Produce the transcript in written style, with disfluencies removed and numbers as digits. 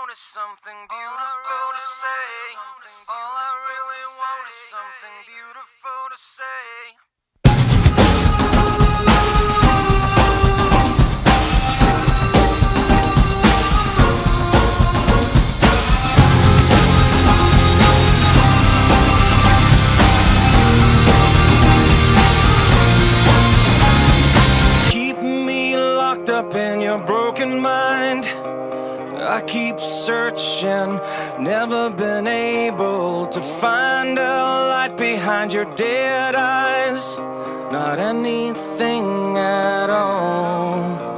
want is something beautiful to say. All I really want is something beautiful to say. Keep me locked up in your broken mind. I keep searching, never been able to find a light behind your dead eyes. Not anything at all.